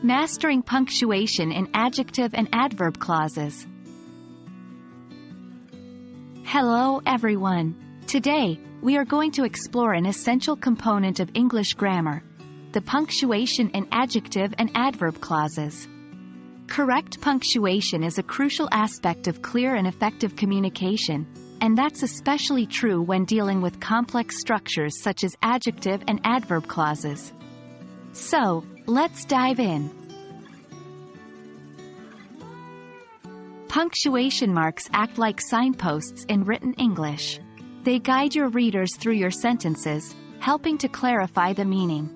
Mastering punctuation in adjective and adverb clauses. Hello everyone. Today, we are going to explore an essential component of English grammar, the punctuation in adjective and adverb clauses. Correct punctuation is a crucial aspect of clear and effective communication, and that's especially true when dealing with complex structures such as adjective and adverb clauses. So, let's dive in. Punctuation marks act like signposts in written English. They guide your readers through your sentences, helping to clarify the meaning.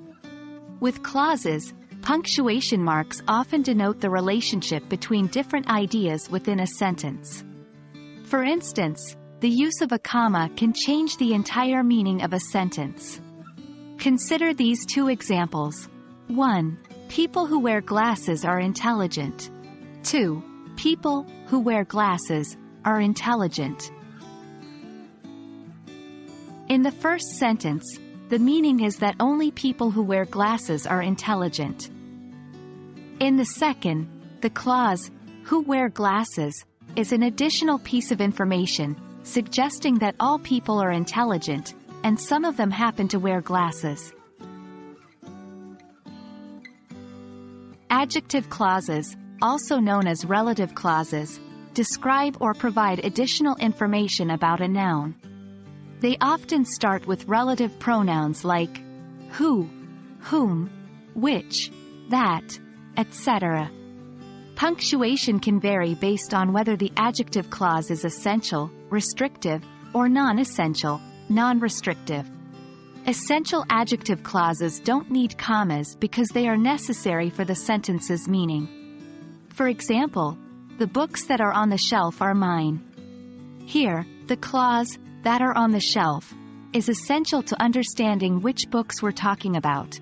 With clauses, punctuation marks often denote the relationship between different ideas within a sentence. For instance, the use of a comma can change the entire meaning of a sentence. Consider these two examples. 1. People who wear glasses are intelligent. 2. People who wear glasses are intelligent. In the first sentence, the meaning is that only people who wear glasses are intelligent. In the second, the clause, who wear glasses, is an additional piece of information, suggesting that all people are intelligent, and some of them happen to wear glasses. Adjective clauses, also known as relative clauses, describe or provide additional information about a noun. They often start with relative pronouns like who, whom, which, that, etc. Punctuation can vary based on whether the adjective clause is essential, restrictive, or non-essential, non-restrictive. Essential adjective clauses don't need commas because they are necessary for the sentence's meaning. For example, the books that are on the shelf are mine. Here, the clause, that are on the shelf, is essential to understanding which books we're talking about.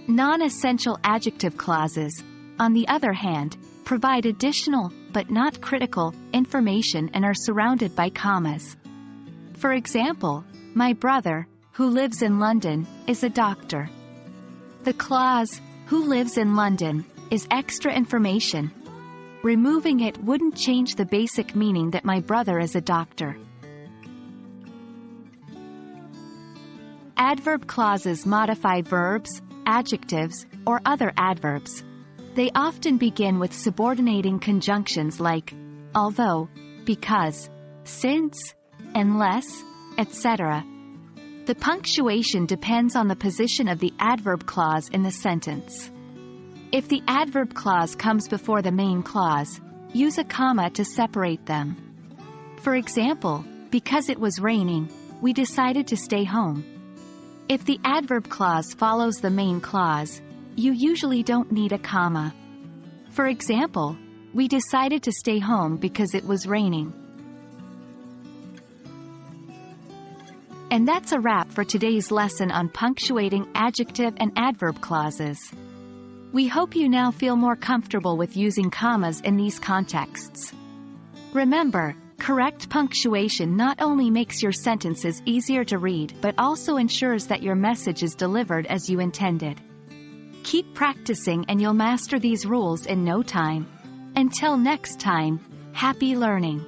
Non-essential adjective clauses, on the other hand, provide additional, but not critical, information and are surrounded by commas. For example, my brother, who lives in London, is a doctor. The clause, who lives in London, is extra information. Removing it wouldn't change the basic meaning that my brother is a doctor. Adverb clauses modify verbs, adjectives, or other adverbs. They often begin with subordinating conjunctions like although, because, since, unless, etc. The punctuation depends on the position of the adverb clause in the sentence. If the adverb clause comes before the main clause, use a comma to separate them. For example, because it was raining, we decided to stay home. If the adverb clause follows the main clause, you usually don't need a comma. For example, we decided to stay home because it was raining. And that's a wrap for today's lesson on punctuating adjective and adverb clauses. We hope you now feel more comfortable with using commas in these contexts. Remember, correct punctuation not only makes your sentences easier to read but also ensures that your message is delivered as you intended. Keep practicing and you'll master these rules in no time. Until next time, happy learning!